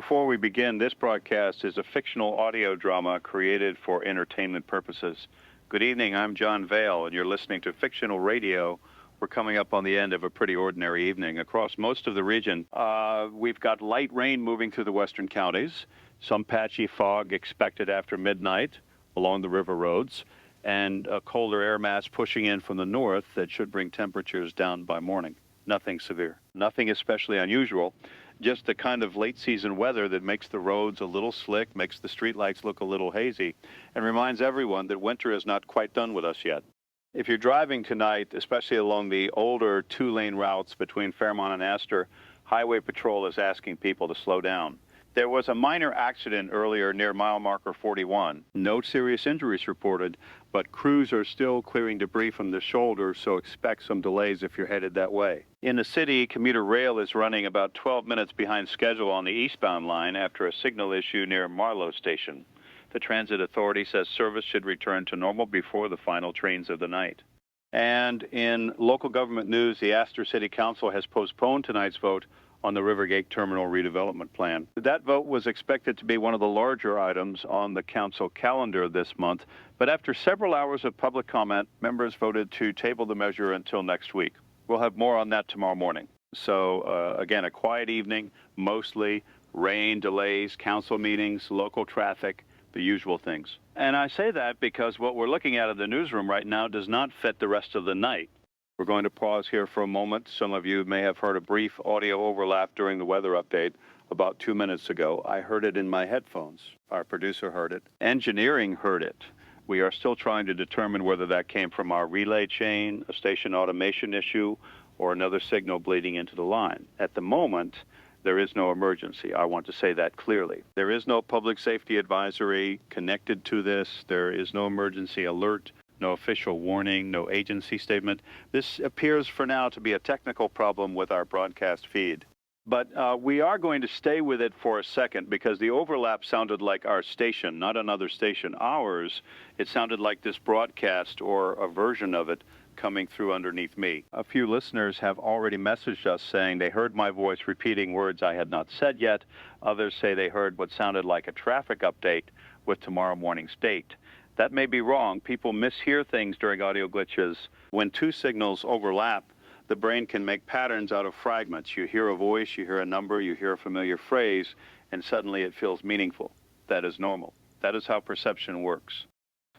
Before we begin, this broadcast is a fictional audio drama created for entertainment purposes. Good evening, I'm Jon Vale, and you're listening to Fictional Radio. We're coming up on the end of a pretty ordinary evening. Across most of the region, we've got light rain moving through the western counties, some patchy fog expected after midnight along the river roads, and a colder air mass pushing in from the north that should bring temperatures down by morning. Nothing severe, nothing especially unusual, just the kind of late season weather that makes the roads a little slick, makes the streetlights look a little hazy, and reminds everyone that winter is not quite done with us yet. If you're driving tonight, especially along the older two-lane routes between Fairmont and Aster, Highway Patrol is asking people to slow down. There was a minor accident earlier near mile marker 41. No serious injuries reported, but crews are still clearing debris from the shoulder, so expect some delays if you're headed that way. In the city, commuter rail is running about 12 minutes behind schedule on the eastbound line after a signal issue near Marlow Station. The Transit Authority says service should return to normal before the final trains of the night. And in local government news, the Aster City Council has postponed tonight's vote on the Rivergate Terminal redevelopment plan. That vote was expected to be one of the larger items on the council calendar this month, but after several hours of public comment, members voted to table the measure until next week. We'll have more on that tomorrow morning. So again, a quiet evening, mostly rain, delays, council meetings, local traffic, the usual things. And I say that because what we're looking at in the newsroom right now does not fit the rest of the night. We're going to pause here for a moment. Some of you may have heard a brief audio overlap during the weather update about 2 minutes ago. I heard it in my headphones. Our producer heard it. Engineering heard it. We are still trying to determine whether that came from our relay chain, a station automation issue, or another signal bleeding into the line. At the moment, there is no emergency. I want to say that clearly. There is no public safety advisory connected to this. There is no emergency alert. No official warning, no agency statement. This appears for now to be a technical problem with our broadcast feed. But we are going to stay with it for a second because the overlap sounded like our station, not another station. Ours, it sounded like this broadcast or a version of it coming through underneath me. A few listeners have already messaged us saying they heard my voice repeating words I had not said yet. Others say they heard what sounded like a traffic update with tomorrow morning's date. That may be wrong. People mishear things during audio glitches. When two signals overlap, the brain can make patterns out of fragments. You hear a voice, you hear a number, you hear a familiar phrase, and suddenly it feels meaningful. That is normal. That is how perception works.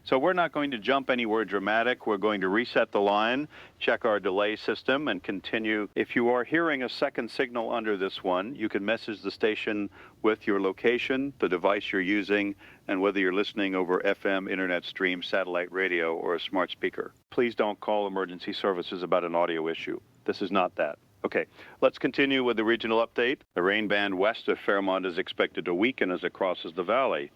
So we're not going to jump anywhere dramatic. We're going to reset the line, check our delay system, and continue. If you are hearing a second signal under this one, you can message the station with your location, the device you're using, and whether you're listening over FM, internet stream, satellite radio, or a smart speaker. Please don't call emergency services about an audio issue. This is not that. Okay, let's continue with the regional update. The rain band west of Fairmont is expected to weaken as it crosses the valley.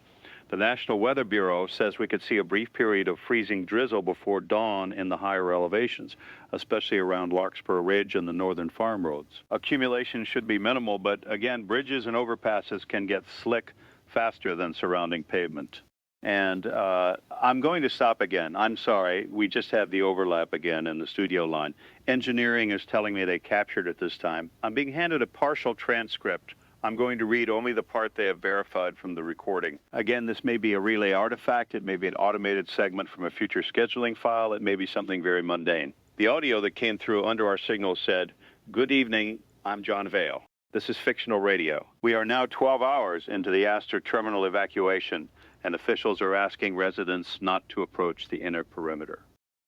The National Weather Bureau says we could see a brief period of freezing drizzle before dawn in the higher elevations, especially around Larkspur Ridge and the northern farm roads. Accumulation should be minimal, but again, bridges and overpasses can get slick faster than surrounding pavement. And I'm going to stop again. I'm sorry. We just had the overlap again in the studio line. Engineering is telling me they captured it this time. I'm being handed a partial transcript. I'm going to read only the part they have verified from the recording. Again, this may be a relay artifact. It may be an automated segment from a future scheduling file. It may be something very mundane. The audio that came through under our signal said, "Good evening, I'm Jon Vale. This is Fictional Radio. We are now 12 hours into the Aster Terminal evacuation, and officials are asking residents not to approach the inner perimeter."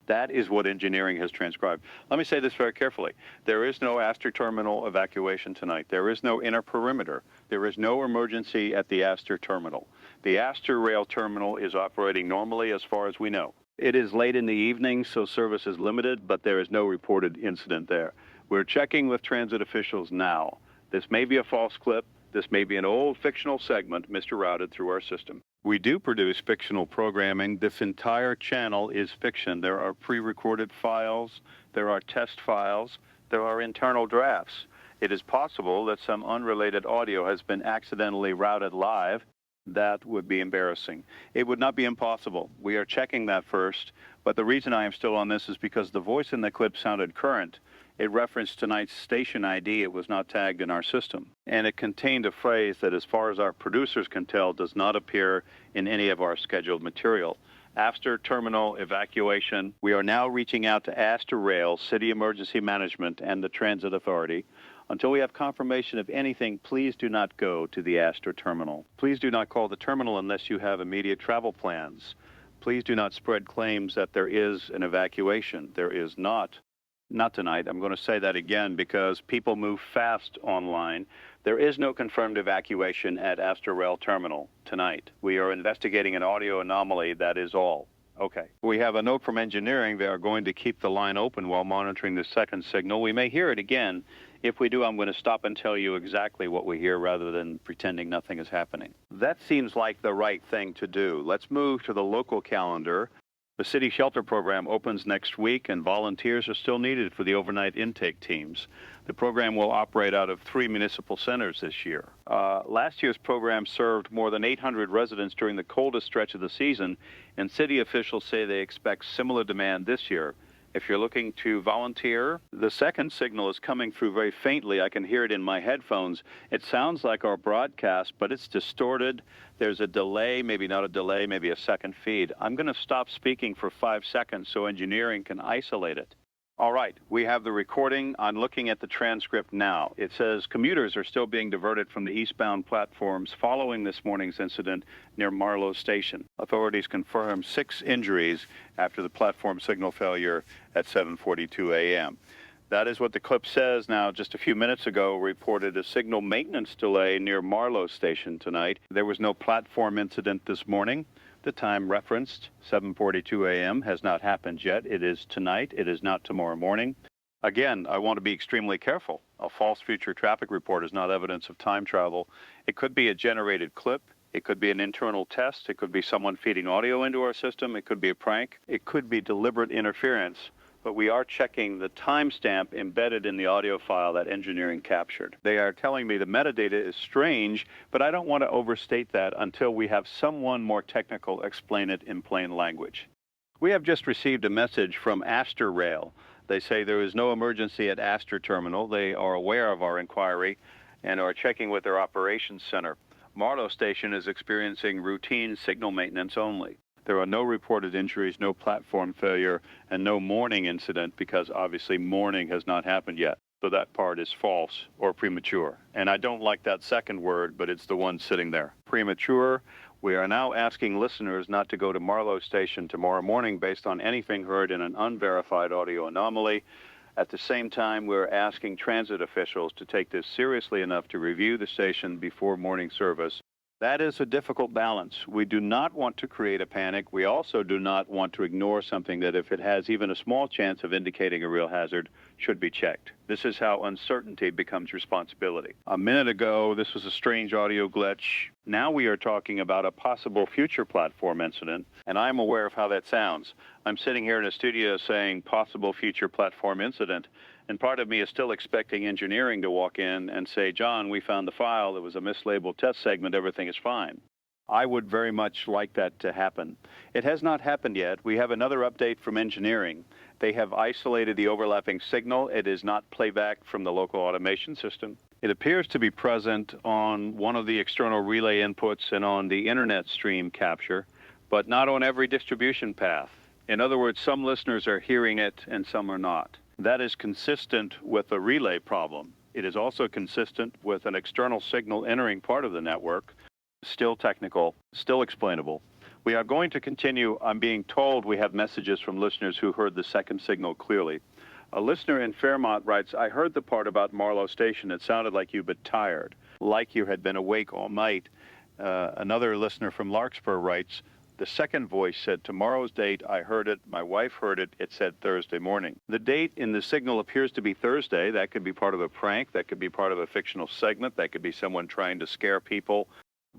That is what engineering has transcribed. Let me say this very carefully. There is no Aster Terminal evacuation tonight. There is no inner perimeter. There is no emergency at the Aster Terminal. The Aster Rail Terminal is operating normally as far as we know. It is late in the evening, so service is limited, but there is no reported incident there. We're checking with transit officials now. This may be a false clip. This may be an old fictional segment misrouted through our system. We do produce fictional programming. This entire channel is fiction. There are pre-recorded files, there are test files, there are internal drafts. It is possible that some unrelated audio has been accidentally routed live. That would be embarrassing. It would not be impossible. We are checking that first, but the reason I am still on this is because the voice in the clip sounded current. It referenced tonight's station ID. It was not tagged in our system. And it contained a phrase that, as far as our producers can tell, does not appear in any of our scheduled material. Aster Terminal evacuation. We are now reaching out to Aster Rail, City Emergency Management, and the Transit Authority. Until we have confirmation of anything, please do not go to the Aster Terminal. Please do not call the terminal unless you have immediate travel plans. Please do not spread claims that there is an evacuation. There is not. Not tonight. I'm going to say that again because people move fast online. There is no confirmed evacuation at Aster Rail Terminal tonight. We are investigating an audio anomaly, that is all. Okay. We have a note from engineering. They are going to keep the line open while monitoring the second signal. We may hear it again. If we do, I'm going to stop and tell you exactly what we hear rather than pretending nothing is happening. That seems like the right thing to do. Let's move to the local calendar. The City Shelter Program opens next week, and volunteers are still needed for the overnight intake teams. The program will operate out of 3 municipal centers this year. Last year's program served more than 800 residents during the coldest stretch of the season, and city officials say they expect similar demand this year. If you're looking to volunteer, the second signal is coming through very faintly. I can hear it in my headphones. It sounds like our broadcast, but it's distorted. There's a delay, maybe not a delay, maybe a second feed. I'm going to stop speaking for 5 seconds so engineering can isolate it. All right, we have the recording. I'm looking at the transcript now. It says commuters are still being diverted from the eastbound platforms following this morning's incident near Marlow Station. Authorities confirm 6 injuries after the platform signal failure at 7:42 a.m. That is what the clip says. Now, just a few minutes ago, reported a signal maintenance delay near Marlow Station tonight. There was no platform incident this morning. The time referenced, 7:42 a.m., has not happened yet. It is tonight. It is not tomorrow morning. Again, I want to be extremely careful. A false future traffic report is not evidence of time travel. It could be a generated clip. It could be an internal test. It could be someone feeding audio into our system. It could be a prank. It could be deliberate interference. But we are checking the timestamp embedded in the audio file that engineering captured. They are telling me the metadata is strange, but I don't want to overstate that until we have someone more technical explain it in plain language. We have just received a message from Aster Rail. They say there is no emergency at Aster Terminal. They are aware of our inquiry and are checking with their operations center. Marlow Station is experiencing routine signal maintenance only. There are no reported injuries, no platform failure, and no morning incident because obviously morning has not happened yet. So that part is false or premature. And I don't like that second word, but it's the one sitting there. Premature. We are now asking listeners not to go to Marlow Station tomorrow morning based on anything heard in an unverified audio anomaly. At the same time, we're asking transit officials to take this seriously enough to review the station before morning service. That is a difficult balance. We do not want to create a panic. We also do not want to ignore something that, if it has even a small chance of indicating a real hazard, should be checked. This is how uncertainty becomes responsibility. A minute ago, this was a strange audio glitch. Now we are talking about a possible future platform incident, and I'm aware of how that sounds. I'm sitting here in a studio saying possible future platform incident, and part of me is still expecting engineering to walk in and say, John, we found the file. It was a mislabeled test segment. Everything is fine. I would very much like that to happen. It has not happened yet. We have another update from engineering. They have isolated the overlapping signal. It is not playback from the local automation system. It appears to be present on one of the external relay inputs and on the internet stream capture, but not on every distribution path. In other words, some listeners are hearing it and some are not. That is consistent with a relay problem. It is also consistent with an external signal entering part of the network. Still technical, still explainable. We are going to continue. I'm being told we have messages from listeners who heard the second signal clearly. A listener in Fairmont writes, I heard the part about Marlow Station. It sounded like you'd been tired, like you had been awake all night. Another listener from Larkspur writes, the second voice said, tomorrow's date, I heard it, my wife heard it, it said Thursday morning. The date in the signal appears to be Thursday. That could be part of a prank. That could be part of a fictional segment. That could be someone trying to scare people.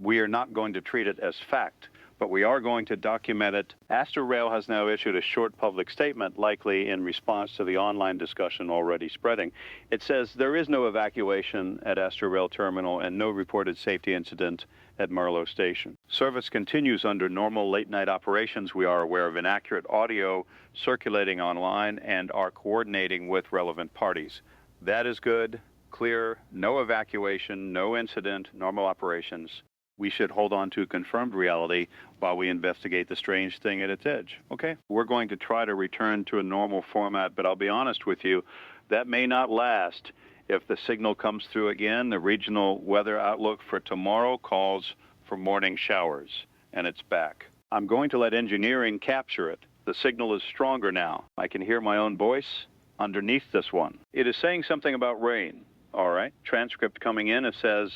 We are not going to treat it as fact. but we are going to document it. Aster Rail has now issued a short public statement, likely in response to the online discussion already spreading. It says there is no evacuation at Aster Rail Terminal and no reported safety incident at Marlow Station. Service continues under normal late-night operations. We are aware of inaccurate audio circulating online and are coordinating with relevant parties. That is good, clear, no evacuation, no incident, normal operations. We should hold on to confirmed reality while we investigate the strange thing at its edge. Okay? We're going to try to return to a normal format, but I'll be honest with you, that may not last. If the signal comes through again, the regional weather outlook for tomorrow calls for morning showers, and it's back. I'm going to let engineering capture it. The signal is stronger now. I can hear my own voice underneath this one. It is saying something about rain. All right. Transcript coming in. It says,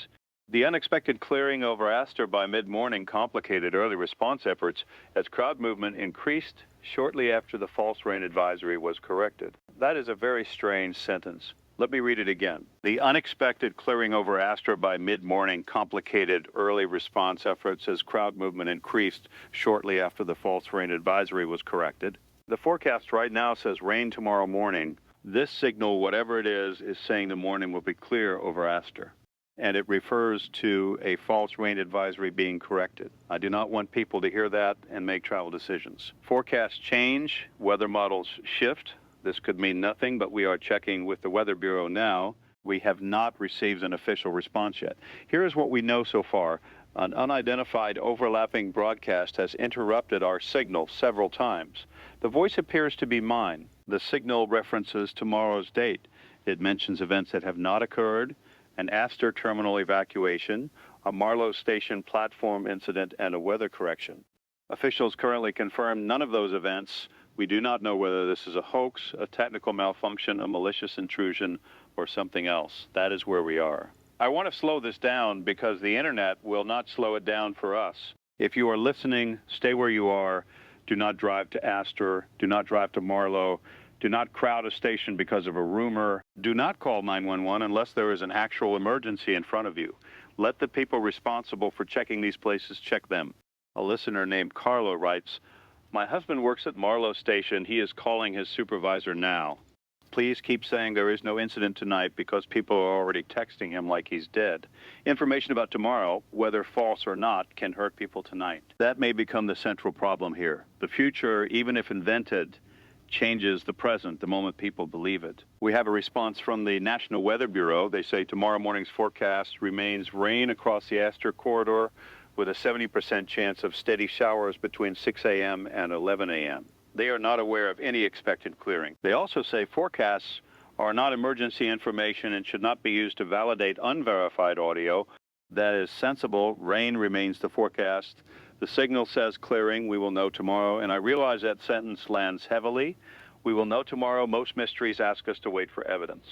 the unexpected clearing over Aster by mid-morning complicated early response efforts as crowd movement increased shortly after the false rain advisory was corrected. That is a very strange sentence. Let me read it again. The unexpected clearing over Aster by mid-morning complicated early response efforts as crowd movement increased shortly after the false rain advisory was corrected. The forecast right now says rain tomorrow morning. This signal, whatever it is saying the morning will be clear over Aster. And it refers to a false rain advisory being corrected. I do not want people to hear that and make travel decisions. Forecasts change, weather models shift. This could mean nothing, but we are checking with the Weather Bureau now. We have not received an official response yet. Here is what we know so far. An unidentified overlapping broadcast has interrupted our signal several times. The voice appears to be mine. The signal references tomorrow's date. It mentions events that have not occurred, an Aster terminal evacuation, a Marlow Station platform incident, and a weather correction. Officials currently confirm none of those events. We do not know whether this is a hoax, a technical malfunction, a malicious intrusion, or something else. That is where we are. I want to slow this down because the internet will not slow it down for us. If you are listening, stay where you are. Do not drive to Aster. Do not drive to Marlow. Do not crowd a station because of a rumor. Do not call 911 unless there is an actual emergency in front of you. Let the people responsible for checking these places check them. A listener named Carlo writes, my husband works at Marlow Station. He is calling his supervisor now. Please keep saying there is no incident tonight because people are already texting him like he's dead. Information about tomorrow, whether false or not, can hurt people tonight. That may become the central problem here. The future, even if invented, changes the present the moment people believe it. We have a response from the National Weather Bureau. They say tomorrow morning's forecast remains rain across the Aster corridor with a 70% chance of steady showers between 6 a.m. and 11 a.m. They are not aware of any expected clearing. They also say forecasts are not emergency information and should not be used to validate unverified audio. That is sensible. Rain remains the forecast. The signal says clearing. We will know tomorrow. And I realize that sentence lands heavily. We will know tomorrow. Most mysteries ask us to wait for evidence.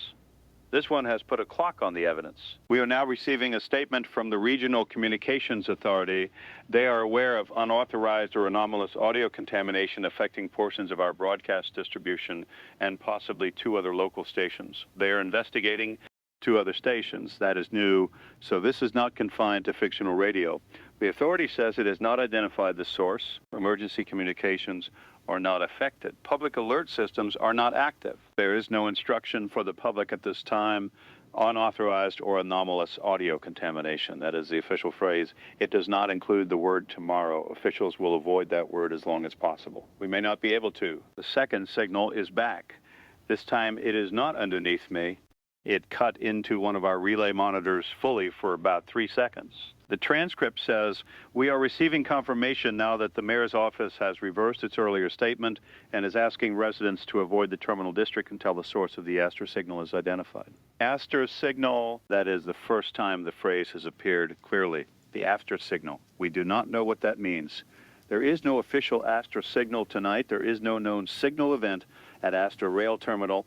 This one has put a clock on the evidence. We are now receiving a statement from the Regional Communications Authority. They are aware of unauthorized or anomalous audio contamination affecting portions of our broadcast distribution and possibly 2 other local stations. They are investigating 2 other stations. That is new, so this is not confined to fictional radio. The authority says it has not identified the source. Emergency communications are not affected. Public alert systems are not active. There is no instruction for the public at this time unauthorized or anomalous audio contamination. That is the official phrase. It does not include the word tomorrow. Officials will avoid that word as long as possible. We may not be able to. The second signal is back. This time it is not underneath me. It cut into one of our relay monitors fully for about 3 seconds. The transcript says, we are receiving confirmation now that the mayor's office has reversed its earlier statement and is asking residents to avoid the terminal district until the source of the Aster signal is identified. Aster signal, that is the first time the phrase has appeared clearly. The Aster signal. We do not know what that means. There is no official Aster signal tonight. There is no known signal event at Aster Rail Terminal.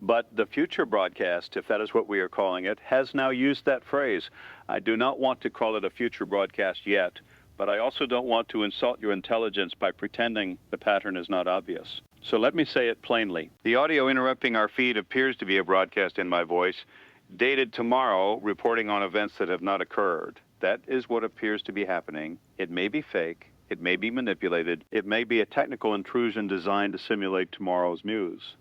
But the future broadcast, if that is what we are calling it, has now used that phrase. I do not want to call it a future broadcast yet, but I also don't want to insult your intelligence by pretending the pattern is not obvious. So let me say it plainly. The audio interrupting our feed appears to be a broadcast in my voice, dated tomorrow, reporting on events that have not occurred. That is what appears to be happening. It may be fake. It may be manipulated. It may be a technical intrusion designed to simulate tomorrow's news.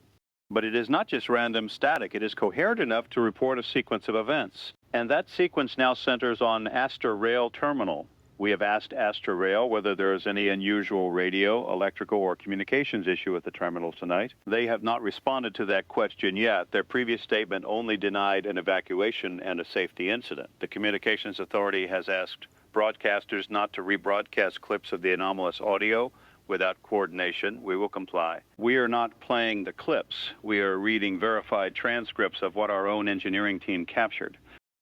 But it is not just random static. It is coherent enough to report a sequence of events. And that sequence now centers on Aster Rail Terminal. We have asked Aster Rail whether there is any unusual radio, electrical, or communications issue at the terminal tonight. They have not responded to that question yet. Their previous statement only denied an evacuation and a safety incident. The Communications Authority has asked broadcasters not to rebroadcast clips of the anomalous audio without coordination. We will comply. We are not playing the clips. We are reading verified transcripts of what our own engineering team captured.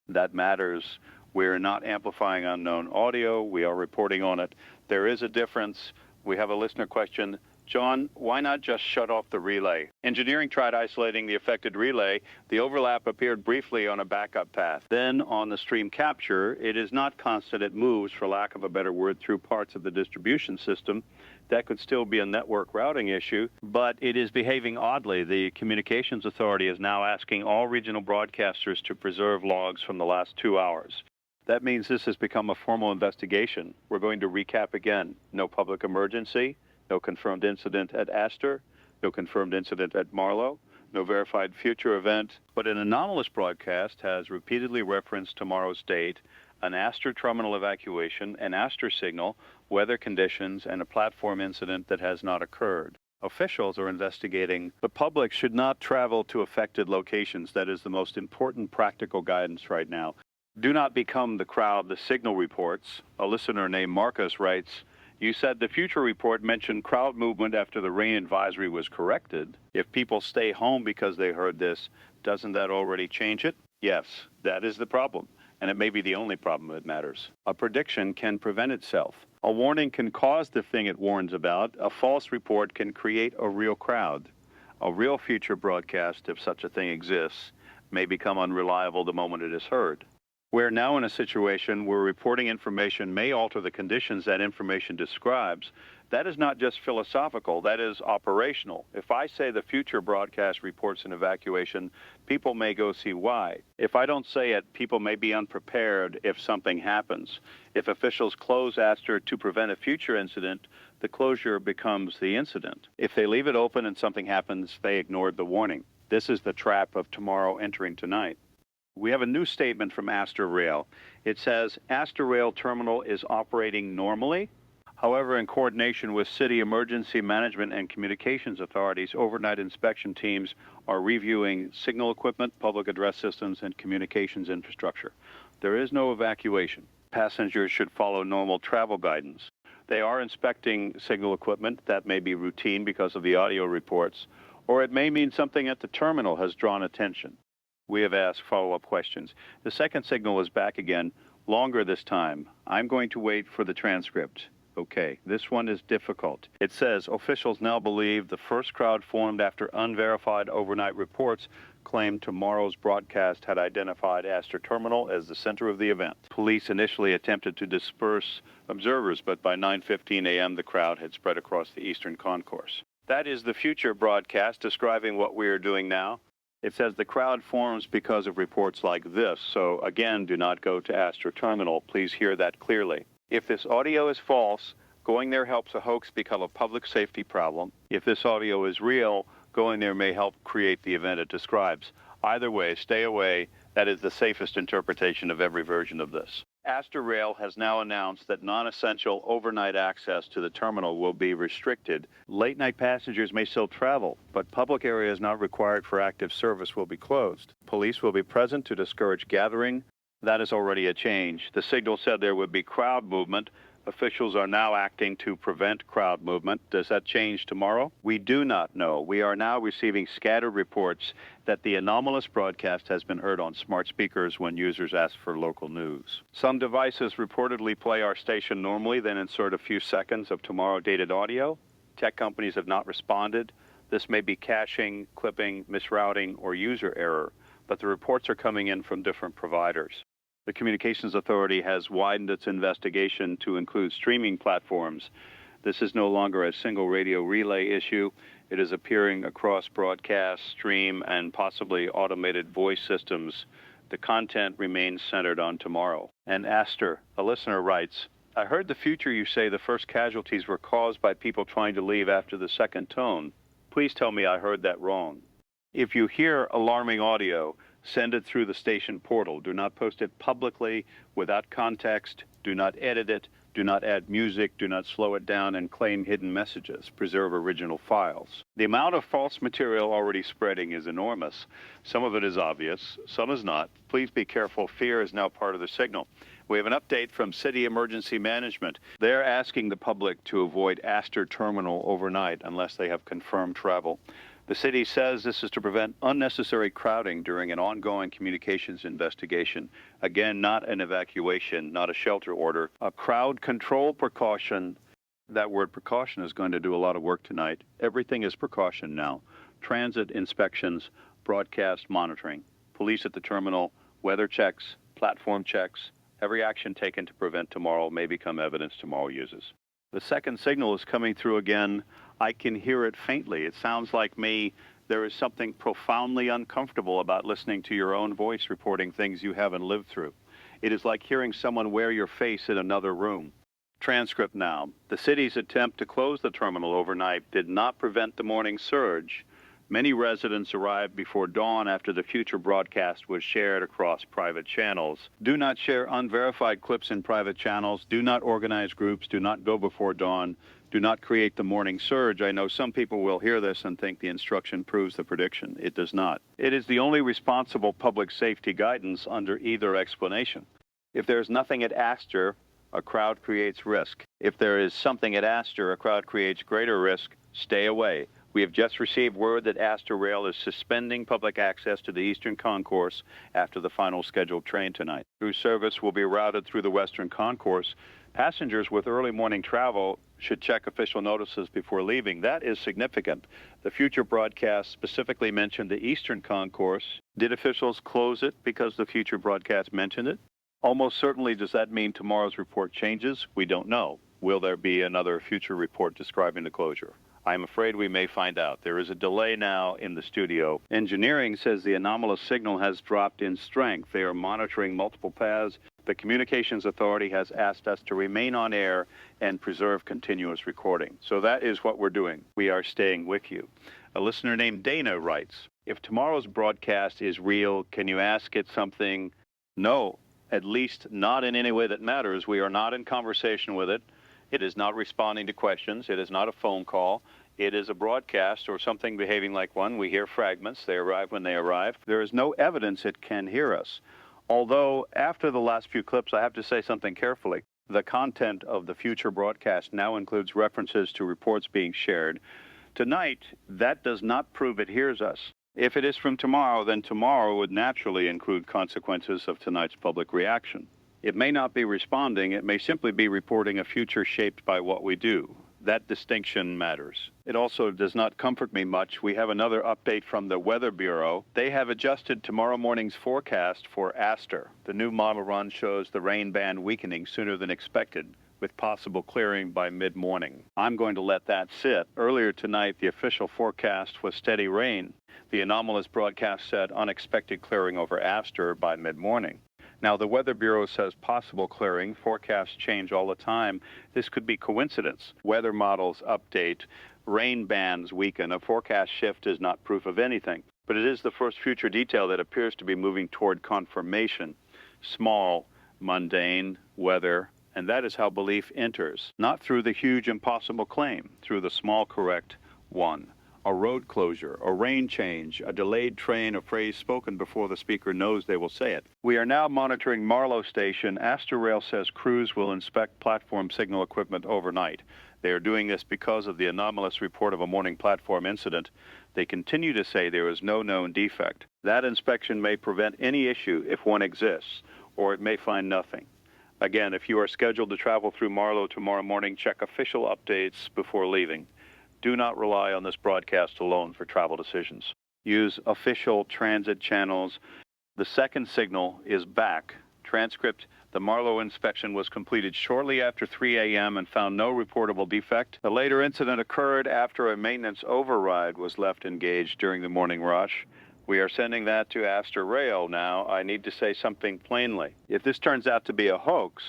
That matters. We're not amplifying unknown audio. We are reporting on it. There is a difference. We have a listener question. John, why not just shut off the relay? Engineering tried isolating the affected relay. The overlap appeared briefly on a backup path. Then on the stream capture, it is not constant. It moves, for lack of a better word, through parts of the distribution system. That could still be a network routing issue, but it is behaving oddly. The Communications Authority is now asking all regional broadcasters to preserve logs from the last 2 hours. That means this has become a formal investigation. We're going to recap again. No public emergency, no confirmed incident at Aster, no confirmed incident at Marlow, no verified future event, but an anomalous broadcast has repeatedly referenced tomorrow's date, an Aster terminal evacuation, an Aster signal, weather conditions, and a platform incident that has not occurred. Officials are investigating. The public should not travel to affected locations. That is the most important practical guidance right now. Do not become the crowd, the signal reports. A listener named Marcus writes, you said the future report mentioned crowd movement after the rain advisory was corrected. If people stay home because they heard this, doesn't that already change it? Yes, that is the problem. And it may be the only problem that matters. A prediction can prevent itself. A warning can cause the thing it warns about. A false report can create a real crowd. A real future broadcast, if such a thing exists, may become unreliable the moment it is heard. We're now in a situation where reporting information may alter the conditions that information describes. That is not just philosophical, that is operational. If I say the future broadcast reports an evacuation, people may go see why. If I don't say it, people may be unprepared if something happens. If officials close Aster to prevent a future incident, the closure becomes the incident. If they leave it open and something happens, they ignored the warning. This is the trap of tomorrow entering tonight. We have a new statement from Aster Rail. It says, Aster Rail Terminal is operating normally. However, in coordination with city emergency management and communications authorities, overnight inspection teams are reviewing signal equipment, public address systems, and communications infrastructure. There is no evacuation. Passengers should follow normal travel guidance. They are inspecting signal equipment. That may be routine because of the audio reports, or it may mean something at the terminal has drawn attention. We have asked follow-up questions. The second signal is back again, longer this time. I'm going to wait for the transcript. Okay, this one is difficult. It says, officials now believe the first crowd formed after unverified overnight reports claimed tomorrow's broadcast had identified Aster Terminal as the center of the event. Police initially attempted to disperse observers, but by 9:15 a.m. the crowd had spread across the eastern concourse. That is the future broadcast describing what we are doing now. It says the crowd forms because of reports like this. So again, do not go to Aster Terminal. Please hear that clearly. If this audio is false, going there helps a hoax become a public safety problem. If this audio is real, going there may help create the event it describes. Either way, stay away. That is the safest interpretation of every version of this. Aster Rail has now announced that non-essential overnight access to the terminal will be restricted. Late-night passengers may still travel, but public areas not required for active service will be closed. Police will be present to discourage gathering. That is already a change. The signal said there would be crowd movement. Officials are now acting to prevent crowd movement. Does that change tomorrow? We do not know. We are now receiving scattered reports that the anomalous broadcast has been heard on smart speakers when users ask for local news. Some devices reportedly play our station normally, then insert a few seconds of tomorrow-dated audio. Tech companies have not responded. This may be caching, clipping, misrouting, or user error, but the reports are coming in from different providers. The Communications Authority has widened its investigation to include streaming platforms. This is no longer a single radio relay issue. It is appearing across broadcast, stream, and possibly automated voice systems. The content remains centered on tomorrow. And Aster, a listener, writes, I heard the future you say the first casualties were caused by people trying to leave after the second tone. Please tell me I heard that wrong. If you hear alarming audio, send it through the station portal. Do not post it publicly without context. Do not edit it. Do not add music. Do not slow it down and claim hidden messages. Preserve original files. The amount of false material already spreading is enormous. Some of it is obvious. Some is not. Please be careful. Fear is now part of the signal. We have an update from City Emergency Management. They're asking the public to avoid Aster Terminal overnight unless they have confirmed travel. The city says this is to prevent unnecessary crowding during an ongoing communications investigation. Again, not an evacuation, not a shelter order. A crowd control precaution. That word precaution is going to do a lot of work tonight. Everything is precaution now. Transit inspections, broadcast monitoring, police at the terminal, weather checks, platform checks. Every action taken to prevent tomorrow may become evidence tomorrow uses. The second signal is coming through again. I can hear it faintly. It sounds like me. There is something profoundly uncomfortable about listening to your own voice reporting things you haven't lived through. It is like hearing someone wear your face in another room. Transcript now. The city's attempt to close the terminal overnight did not prevent the morning surge. Many residents arrived before dawn after the future broadcast was shared across private channels. Do not share unverified clips in private channels. Do not organize groups. Do not go before dawn. Do not create the morning surge. I know some people will hear this and think the instruction proves the prediction. It does not. It is the only responsible public safety guidance under either explanation. If there is nothing at Aster, a crowd creates risk. If there is something at Aster, a crowd creates greater risk. Stay away. We have just received word that Aster Rail is suspending public access to the Eastern Concourse after the final scheduled train tonight. Through service will be routed through the Western Concourse. Passengers with early morning travel should check official notices before leaving. That is significant. The future broadcast specifically mentioned the Eastern Concourse. Did officials close it because the future broadcast mentioned it? Almost certainly, does that mean tomorrow's report changes? We don't know. Will there be another future report describing the closure? I'm afraid we may find out. There is a delay now in the studio. Engineering says the anomalous signal has dropped in strength. They are monitoring multiple paths. The Communications Authority has asked us to remain on air and preserve continuous recording. So that is what we're doing. We are staying with you. A listener named Dana writes, if tomorrow's broadcast is real, can you ask it something? No, at least not in any way that matters. We are not in conversation with it. It is not responding to questions. It is not a phone call. It is a broadcast or something behaving like one. We hear fragments. They arrive when they arrive. There is no evidence it can hear us. Although, after the last few clips, I have to say something carefully. The content of the future broadcast now includes references to reports being shared. Tonight, that does not prove it hears us. If it is from tomorrow, then tomorrow would naturally include consequences of tonight's public reaction. It may not be responding. It may simply be reporting a future shaped by what we do. That distinction matters. It also does not comfort me much. We have another update from the Weather Bureau. They have adjusted tomorrow morning's forecast for Aster. The new model run shows the rain band weakening sooner than expected, with possible clearing by mid-morning. I'm going to let that sit. Earlier tonight, the official forecast was steady rain. The anomalous broadcast said unexpected clearing over Aster by mid-morning. Now, the Weather Bureau says possible clearing. Forecasts change all the time. This could be coincidence. Weather models update. Rain bands weaken. A forecast shift is not proof of anything. But it is the first future detail that appears to be moving toward confirmation. Small, mundane, weather, and that is how belief enters. Not through the huge impossible claim, through the small correct one. A road closure, a rain change, a delayed train, a phrase spoken before the speaker knows they will say it. We are now monitoring Marlow Station. Aster Rail says crews will inspect platform signal equipment overnight. They are doing this because of the anomalous report of a morning platform incident. They continue to say there is no known defect. That inspection may prevent any issue if one exists, or it may find nothing. Again, if you are scheduled to travel through Marlow tomorrow morning, check official updates before leaving. Do not rely on this broadcast alone for travel decisions. Use official transit channels. The second signal is back. Transcript, the Marlow inspection was completed shortly after 3 a.m. and found no reportable defect. The later incident occurred after a maintenance override was left engaged during the morning rush. We are sending that to Aster Rail now. I need to say something plainly. If this turns out to be a hoax,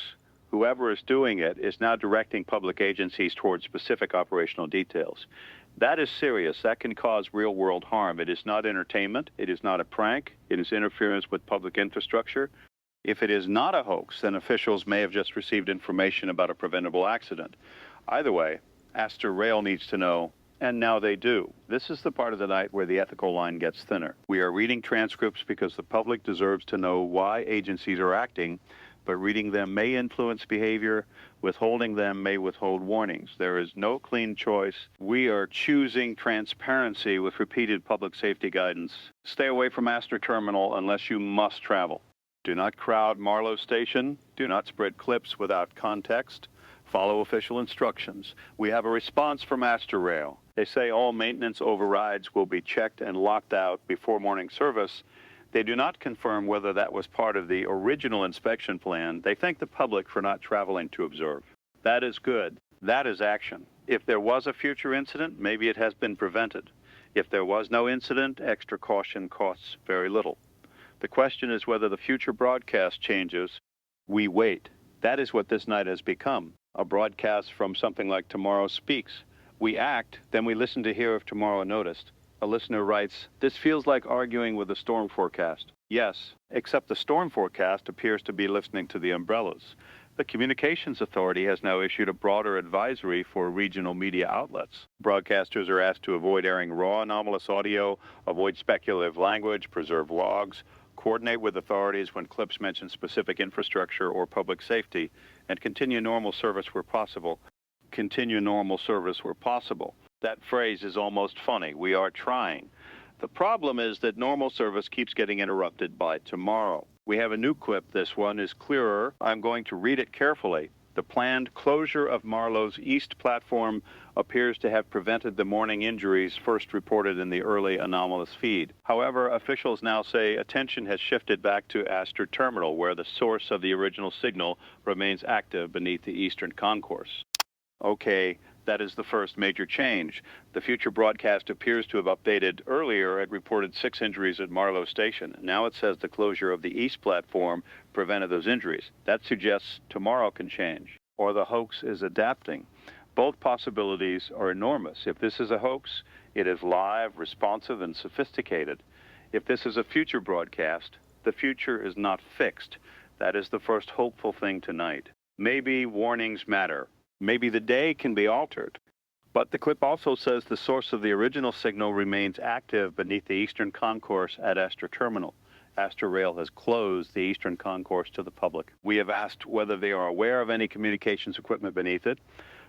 Whoever is doing it is now directing public agencies towards specific operational details. That is serious. That can cause real-world harm. It is not entertainment. It is not a prank. It is interference with public infrastructure. If it is not a hoax, then officials may have just received information about a preventable accident. Either way, Aster Rail needs to know, and now they do. This is the part of the night where the ethical line gets thinner. We are reading transcripts because the public deserves to know why agencies are acting, but reading them may influence behavior. Withholding them may withhold warnings. There is no clean choice. We are choosing transparency with repeated public safety guidance. Stay away from Aster Terminal unless you must travel. Do not crowd Marlow Station. Do not spread clips without context. Follow official instructions. We have a response from Aster Rail. They say all maintenance overrides will be checked and locked out before morning service. They do not confirm whether that was part of the original inspection plan. They thank the public for not traveling to observe. That is good. That is action. If there was a future incident, maybe it has been prevented. If there was no incident, extra caution costs very little. The question is whether the future broadcast changes. We wait. That is what this night has become, a broadcast from something like Tomorrow Speaks. We act, then we listen to hear if tomorrow noticed. A listener writes, "This feels like arguing with a storm forecast." Yes, except the storm forecast appears to be listening to the umbrellas. The Communications Authority has now issued a broader advisory for regional media outlets. Broadcasters are asked to avoid airing raw anomalous audio, avoid speculative language, preserve logs, coordinate with authorities when clips mention specific infrastructure or public safety, and continue normal service where possible. Continue normal service where possible. That phrase is almost funny. We are trying. The problem is that normal service keeps getting interrupted by tomorrow. We have a new clip. This one is clearer. I'm going to read it carefully. The planned closure of Marlow's east platform appears to have prevented the morning injuries first reported in the early anomalous feed. However, officials now say attention has shifted back to Aster Terminal, where the source of the original signal remains active beneath the eastern concourse. Okay, that is the first major change. The future broadcast appears to have updated. Earlier, it reported 6 injuries at Marlow Station. Now it says the closure of the east platform prevented those injuries. That suggests tomorrow can change, or the hoax is adapting. Both possibilities are enormous. If this is a hoax, it is live, responsive, and sophisticated. If this is a future broadcast, the future is not fixed. That is the first hopeful thing tonight. Maybe warnings matter. Maybe the day can be altered. But the clip also says the source of the original signal remains active beneath the eastern concourse at Aster Terminal. Aster Rail has closed the eastern concourse to the public. We have asked whether they are aware of any communications equipment beneath it.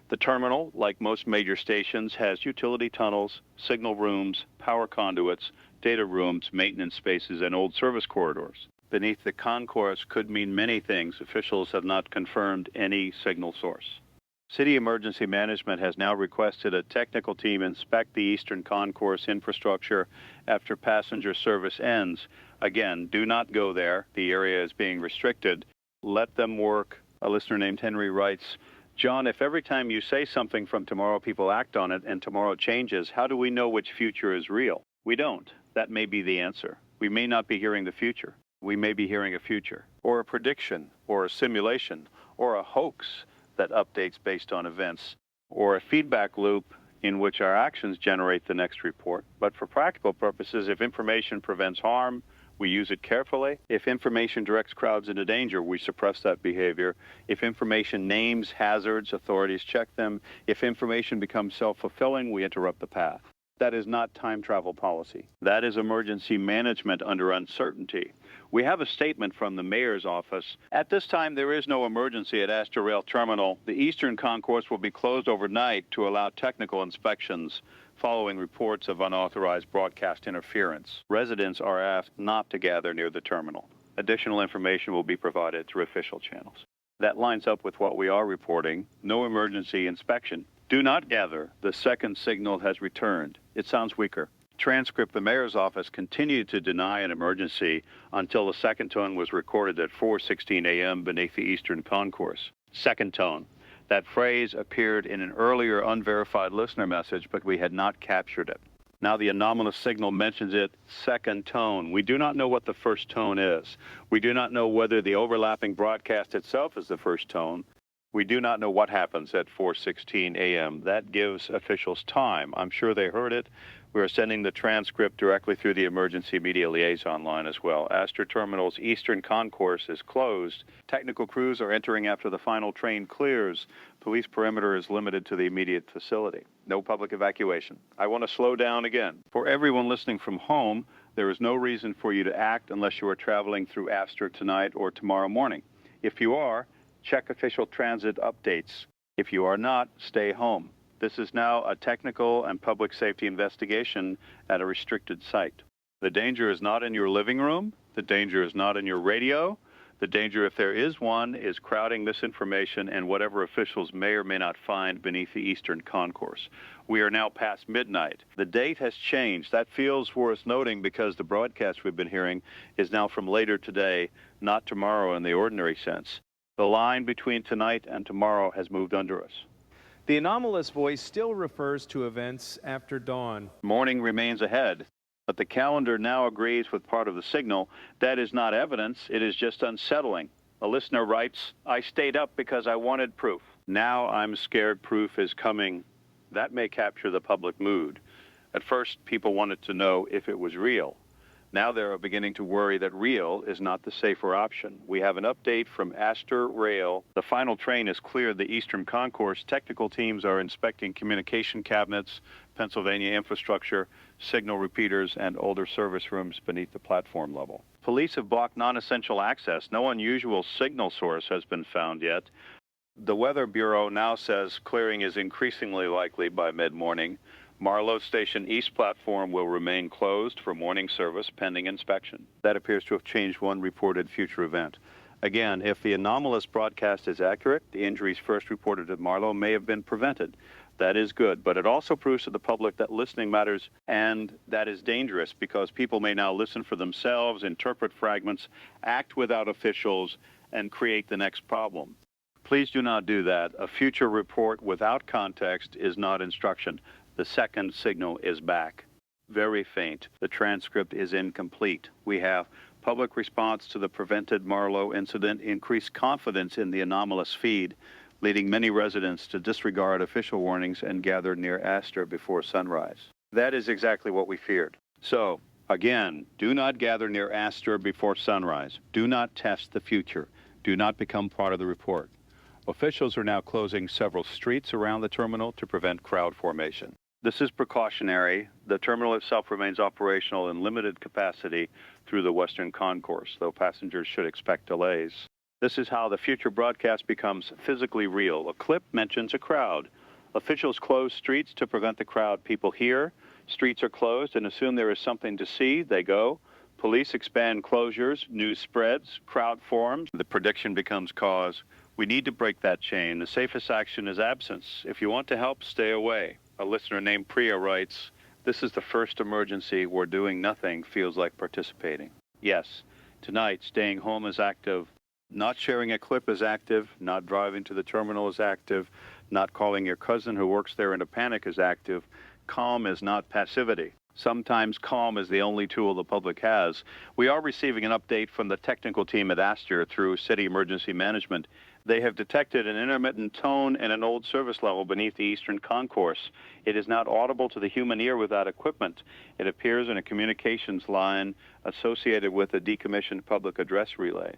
The terminal, like most major stations, has utility tunnels, signal rooms, power conduits, data rooms, maintenance spaces, and old service corridors. Beneath the concourse could mean many things. Officials have not confirmed any signal source. City Emergency Management has now requested a technical team inspect the eastern concourse infrastructure after passenger service ends. Again, do not go there. The area is being restricted. Let them work. A listener named Henry writes, "John, if every time you say something from tomorrow people act on it and tomorrow changes, how do we know which future is real?" We don't. That may be the answer. We may not be hearing the future. We may be hearing a future, or a prediction, or a simulation, or a hoax that updates based on events, or a feedback loop in which our actions generate the next report. But for practical purposes, if information prevents harm, we use it carefully. If information directs crowds into danger, we suppress that behavior. If information names hazards, authorities check them. If information becomes self-fulfilling, we interrupt the path. That is not time travel policy. That is emergency management under uncertainty. We have a statement from the mayor's office. At this time, there is no emergency at Aster Rail Terminal. The eastern concourse will be closed overnight to allow technical inspections following reports of unauthorized broadcast interference. Residents are asked not to gather near the terminal. Additional information will be provided through official channels. That lines up with what we are reporting. No emergency inspection. Do not gather. The second signal has returned. It sounds weaker. Transcript, the mayor's office continued to deny an emergency until the second tone was recorded at 4:16 a.m. beneath the eastern concourse. Second tone. That phrase appeared in an earlier unverified listener message, but we had not captured it. Now the anomalous signal mentions it second tone. We do not know what the first tone is. We do not know whether the overlapping broadcast itself is the first tone. We do not know what happens at 4:16 a.m. That gives officials time. I'm sure they heard it. We are sending the transcript directly through the emergency media liaison line as well. Aster Terminal's eastern concourse is closed. Technical crews are entering after the final train clears. Police perimeter is limited to the immediate facility. No public evacuation. I want to slow down again. For everyone listening from home, there is no reason for you to act unless you are traveling through Aster tonight or tomorrow morning. If you are, check official transit updates. If you are not, stay home. This is now a technical and public safety investigation at a restricted site. The danger is not in your living room. The danger is not in your radio. The danger, if there is one, is crowding misinformation and whatever officials may or may not find beneath the eastern concourse. We are now past midnight. The date has changed. That feels worth noting because the broadcast we've been hearing is now from later today, not tomorrow in the ordinary sense. The line between tonight and tomorrow has moved under us. The anomalous voice still refers to events after dawn. Morning remains ahead, but the calendar now agrees with part of the signal. That is not evidence, it is just unsettling. A listener writes, I stayed up because I wanted proof. Now I'm scared proof is coming. That may capture the public mood. At first, people wanted to know if it was real. Now they're beginning to worry that real is not the safer option. We have an update from Aster Rail. The final train has cleared the eastern concourse. Technical teams are inspecting communication cabinets, Pennsylvania infrastructure, signal repeaters, and older service rooms beneath the platform level. Police have blocked non-essential access. No unusual signal source has been found yet. The Weather Bureau now says clearing is increasingly likely by mid-morning. Marlow Station East platform will remain closed for morning service pending inspection. That appears to have changed one reported future event. Again, if the anomalous broadcast is accurate, the injuries first reported at Marlow may have been prevented. That is good, but it also proves to the public that listening matters, and that is dangerous because people may now listen for themselves, interpret fragments, act without officials, and create the next problem. Please do not do that. A future report without context is not instruction. The second signal is back. Very faint. The transcript is incomplete. We have public response to the prevented Marlow incident, increased confidence in the anomalous feed, leading many residents to disregard official warnings and gather near Aster before sunrise. That is exactly what we feared. So, again, do not gather near Aster before sunrise. Do not test the future. Do not become part of the report. Officials are now closing several streets around the terminal to prevent crowd formation. This is precautionary. The terminal itself remains operational in limited capacity through the western concourse, though passengers should expect delays. This is how the future broadcast becomes physically real. A clip mentions a crowd. Officials close streets to prevent the crowd. People hear streets are closed and assume there is something to see. They go. Police expand closures. News spreads. Crowd forms. The prediction becomes cause. We need to break that chain. The safest action is absence. If you want to help, stay away. A listener named Priya writes, this is the first emergency where doing nothing feels like participating. Yes, tonight staying home is active. Not sharing a clip is active. Not driving to the terminal is active. Not calling your cousin who works there in a panic is active. Calm is not passivity. Sometimes calm is the only tool the public has. We are receiving an update from the technical team at Aster through City Emergency Management. They have detected an intermittent tone and an old service level beneath the eastern concourse. It is not audible to the human ear without equipment. It appears in a communications line associated with a decommissioned public address relay.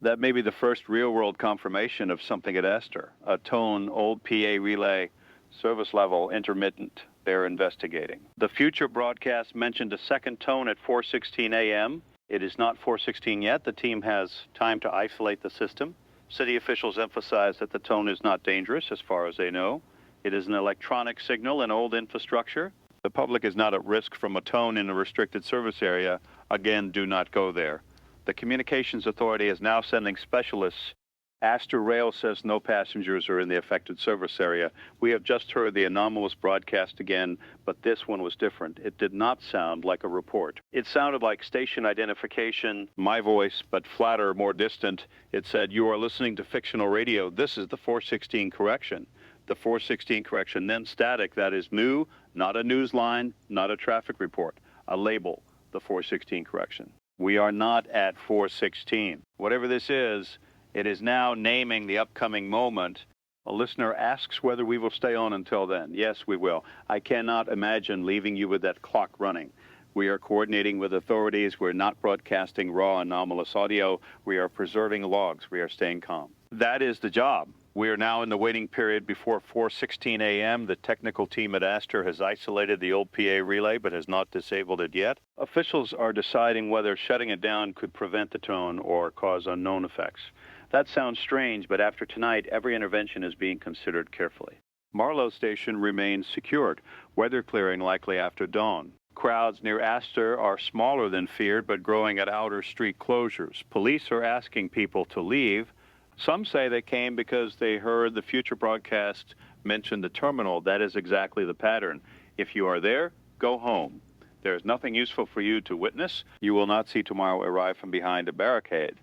That may be the first real-world confirmation of something at Aster. A tone, old PA relay, service level, intermittent. They're investigating. The future broadcast mentioned a second tone at 4:16 a.m. It is not 4:16 yet. The team has time to isolate the system. City officials emphasize that the tone is not dangerous as far as they know. It is an electronic signal in old infrastructure. The public is not at risk from a tone in a restricted service area. Again, do not go there. The Communications Authority is now sending specialists. Aster Rail says no passengers are in the affected service area. We have just heard the anomalous broadcast again, but this one was different. It did not sound like a report. It sounded like station identification, my voice, but flatter, more distant. It said, you are listening to Fictional Radio. This is the 416 correction. The 416 correction, then static, that is new, Not a news line, not a traffic report. A label, the 416 correction. We are not at 416. Whatever this is, it is now naming the upcoming moment. A listener asks whether we will stay on until then. Yes, we will. I cannot imagine leaving you with that clock running. We are coordinating with authorities. We're not broadcasting raw anomalous audio. We are preserving logs. We are staying calm. That is the job. We are now in the waiting period before 4:16 a.m. The technical team at Aster has isolated the old PA relay but has not disabled it yet. Officials are deciding whether shutting it down could prevent the tone or cause unknown effects. That sounds strange, but after tonight, every intervention is being considered carefully. Marlow Station remains secured. Weather clearing likely after dawn. Crowds near Aster are smaller than feared, but growing at outer street closures. Police are asking people to leave. Some say they came because they heard the future broadcast mention the terminal. That is exactly the pattern. If you are there, go home. There is nothing useful for you to witness. You will not see tomorrow arrive from behind a barricade.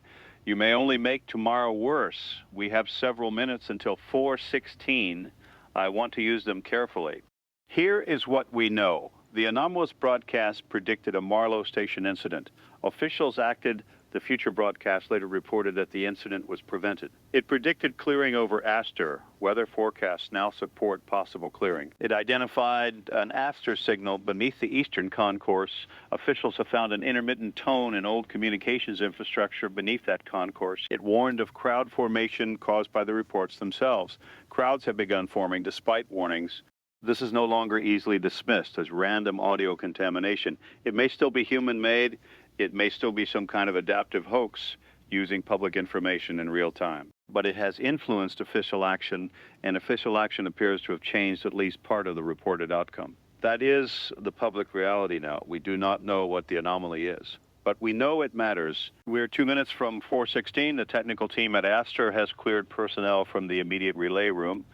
You may only make tomorrow worse. We have several minutes until 4:16. I want to use them carefully. Here is what we know. The anomalous broadcast predicted a Marlow Station incident. Officials acted. The future broadcast later reported that the incident was prevented. It predicted clearing over Aster. Weather forecasts now support possible clearing. It identified an Aster signal beneath the eastern concourse. Officials have found an intermittent tone in old communications infrastructure beneath that concourse. It warned of crowd formation caused by the reports themselves. Crowds have begun forming despite warnings. This is no longer easily dismissed as random audio contamination. It may still be human-made. It may still be some kind of adaptive hoax using public information in real time. But it has influenced official action, and official action appears to have changed at least part of the reported outcome. That is the public reality now. We do not know what the anomaly is, but we know it matters. We're 2 minutes from 4:16. The technical team at Aster has cleared personnel from the immediate relay room.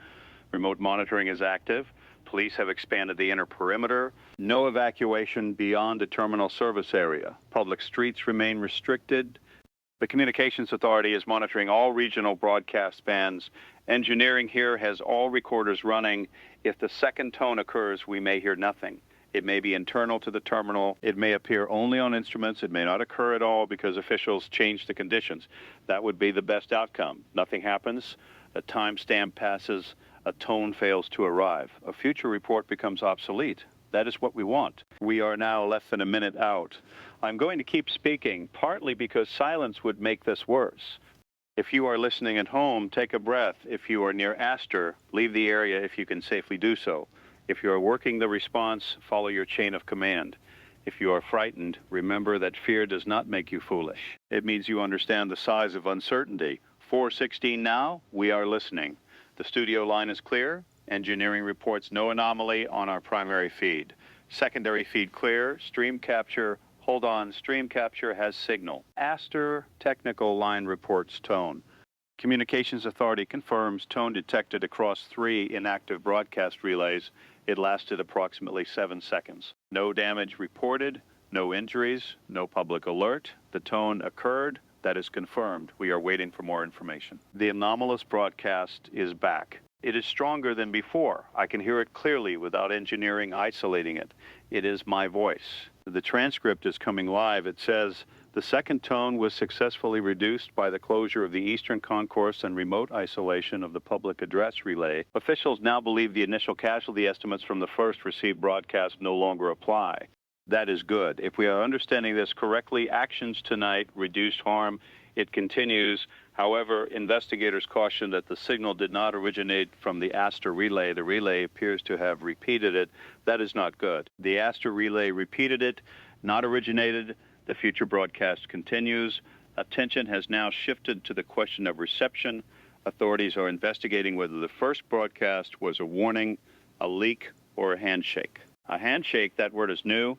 Remote monitoring is active. Police have expanded the inner perimeter. No evacuation beyond the terminal service area. Public streets remain restricted. The Communications Authority is monitoring all regional broadcast bands. Engineering here has all recorders running. If the second tone occurs, we may hear nothing. It may be internal to the terminal. It may appear only on instruments. It may not occur at all because officials change the conditions. That would be the best outcome. Nothing happens. A timestamp passes. A tone fails to arrive. A future report becomes obsolete. That is what we want. We are now less than a minute out. I'm going to keep speaking, partly because silence would make this worse. If you are listening at home, take a breath. If you are near Aster, leave the area if you can safely do so. If you are working the response, follow your chain of command. If you are frightened, remember that fear does not make you foolish. It means you understand the size of uncertainty. 4:16 now, we are listening. The studio line is clear. Engineering reports no anomaly on our primary feed. Secondary feed clear. Stream capture, hold on, stream capture has signal. Aster technical line reports tone. Communications Authority confirms tone detected across 3 inactive broadcast relays. It lasted approximately 7 seconds. No damage reported, no injuries, no public alert. The tone occurred. That is confirmed. We are waiting for more information. The anomalous broadcast is back. It is stronger than before. I can hear it clearly without engineering isolating it. It is my voice. The transcript is coming live. It says, the second tone was successfully reduced by the closure of the eastern concourse and remote isolation of the public address relay. Officials now believe the initial casualty estimates from the first received broadcast no longer apply. That is good. If we are understanding this correctly, actions tonight reduced harm. It continues. However, investigators caution that the signal did not originate from the Aster relay. The relay appears to have repeated it. That is not good. The Aster relay repeated it, not originated. The future broadcast continues. Attention has now shifted to the question of reception. Authorities are investigating whether the first broadcast was a warning, a leak, or a handshake. A handshake, that word is new.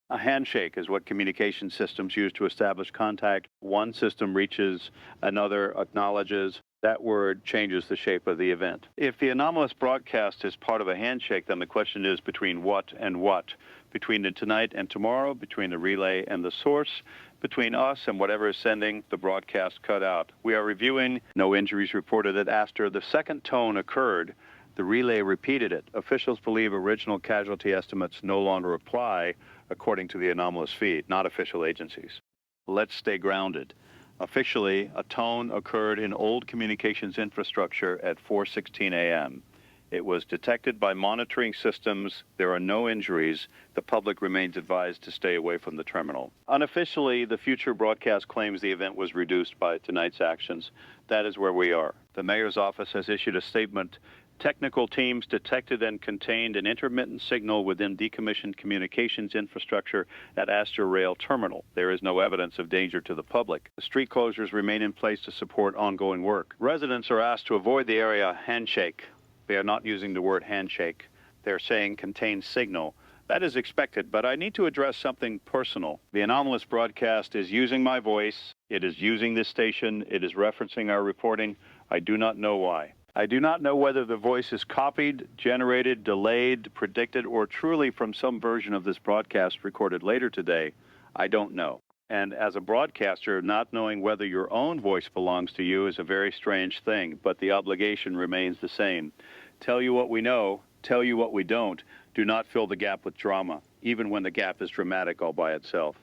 A handshake is what communication systems use to establish contact. One system reaches, another acknowledges. That word changes the shape of the event. If the anomalous broadcast is part of a handshake, then the question is between what and what? Between the tonight and tomorrow, between the relay and the source, between us and whatever is sending the broadcast cut out. We are reviewing. No injuries reported at Aster. The second tone occurred. The relay repeated it. Officials believe original casualty estimates no longer apply, according to the anomalous feed, not official agencies. Let's stay grounded. Officially, a tone occurred in old communications infrastructure at 4:16 a.m. It was detected by monitoring systems. There are no injuries. The public remains advised to stay away from the terminal. Unofficially, the future broadcast claims the event was reduced by tonight's actions. That is where we are. The mayor's office has issued a statement. Technical teams detected and contained an intermittent signal within decommissioned communications infrastructure at Aster Rail Terminal. There is no evidence of danger to the public. The street closures remain in place to support ongoing work. Residents are asked to avoid the area handshake. They are not using the word handshake. They're saying contained signal. That is expected, but I need to address something personal. The anomalous broadcast is using my voice. It is using this station. It is referencing our reporting. I do not know why. I do not know whether the voice is copied, generated, delayed, predicted, or truly from some version of this broadcast recorded later today. I don't know. And as a broadcaster, not knowing whether your own voice belongs to you is a very strange thing, but the obligation remains the same. Tell you what we know, tell you what we don't. Do not fill the gap with drama, even when the gap is dramatic all by itself.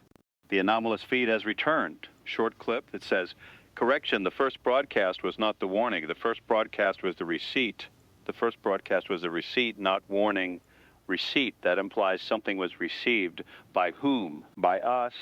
The anomalous feed has returned. Short clip that says, correction, the first broadcast was not the warning. The first broadcast was the receipt. The first broadcast was a receipt, not warning. Receipt, that implies something was received. By whom? By us,